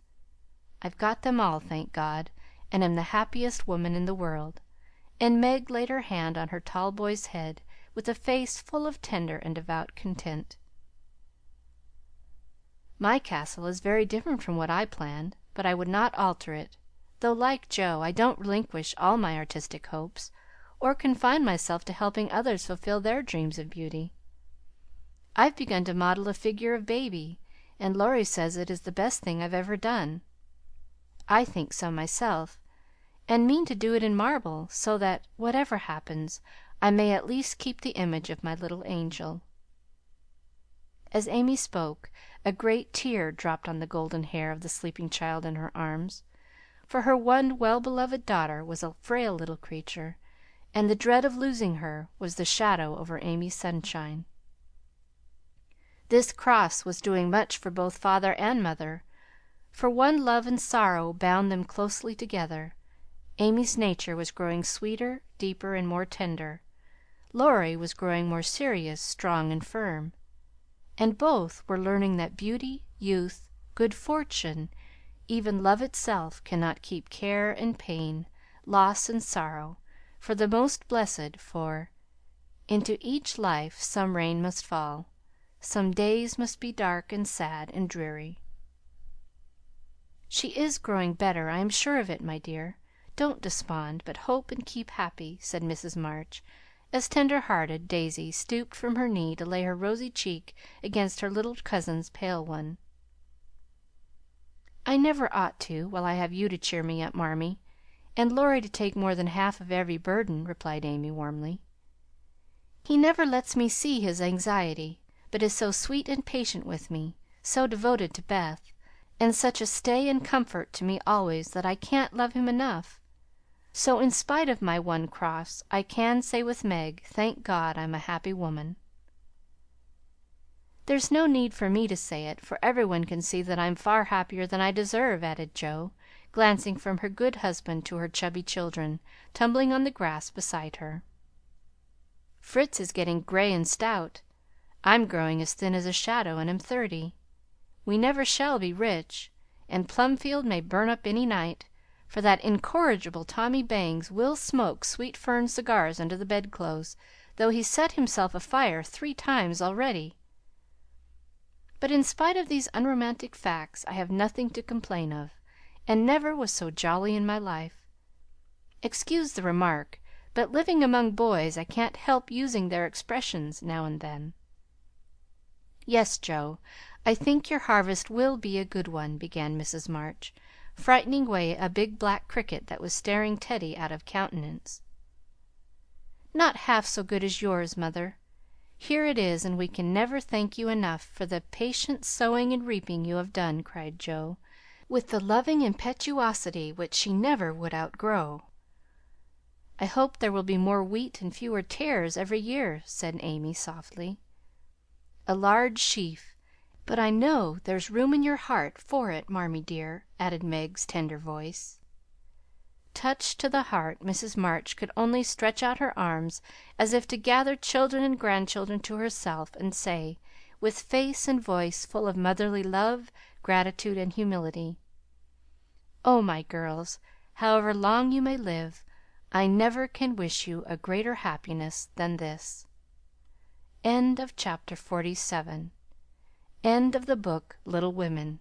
I've got them all, thank God, and am the happiest woman in the world." And Meg laid her hand on her tall boy's head with a face full of tender and devout content. "My castle is very different from what I planned, but I would not alter it, though, like Joe, I don't relinquish all my artistic hopes, or confine myself to helping others fulfill their dreams of beauty. I've begun to model a figure of Baby, and Laurie says it is the best thing I've ever done. I think so myself, and mean to do it in marble, so that, whatever happens, I may at least keep the image of my little angel." As Amy spoke, a great tear dropped on the golden hair of the sleeping child in her arms, for her one well-beloved daughter was a frail little creature, and the dread of losing her was the shadow over Amy's sunshine. This cross was doing much for both father and mother, for one love and sorrow bound them closely together. Amy's nature was growing sweeter, deeper, and more tender. Laurie was growing more serious, strong, and firm, and both were learning that beauty, youth, good fortune, even love itself, cannot keep care and pain, loss and sorrow, for the most blessed, for "Into each life some rain must fall, some days must be dark and sad and dreary." "She is growing better, I am sure of it, my dear. Don't despond, but hope and keep happy," said Mrs. March, as tender-hearted Daisy stooped from her knee to lay her rosy cheek against her little cousin's pale one. "I never ought to, while I have you to cheer me up, Marmee, and Laurie to take more than half of every burden," replied Amy warmly. "He never lets me see his anxiety, but is so sweet and patient with me, so devoted to Beth, and such a stay and comfort to me always that I can't love him enough. So in spite of my one cross, I can say with Meg, thank God I'm a happy woman." "There's no need for me to say it, for every one can see that I'm far happier than I deserve," added Jo, glancing from her good husband to her chubby children, tumbling on the grass beside her. "Fritz is getting gray and stout. I'm growing as thin as a shadow, and am 30. We never shall be rich, and Plumfield may burn up any night, for that incorrigible Tommy Bangs will smoke Sweet Fern cigars under the bedclothes, though he's set himself afire 3 times already. But in spite of these unromantic facts, I have nothing to complain of, and never was so jolly in my life. Excuse the remark, but living among boys I can't help using their expressions now and then." "Yes, Jo, I think your harvest will be a good one," began Mrs. March, frightening away a big black cricket that was staring Teddy out of countenance. "Not half so good as yours, mother. Here it is, and we can never thank you enough for the patient sowing and reaping you have done," cried Jo, with the loving impetuosity which she never would outgrow. "I hope there will be more wheat and fewer tares every year," said Amy softly. "A large sheaf, but I know there's room in your heart for it, Marmy dear," added Meg's tender voice. Touched to the heart, Mrs. March could only stretch out her arms as if to gather children and grandchildren to herself, and say, with face and voice full of motherly love, gratitude, and humility, "Oh, my girls, however long you may live, I never can wish you a greater happiness than this." End of Chapter 47. End of the book Little Women.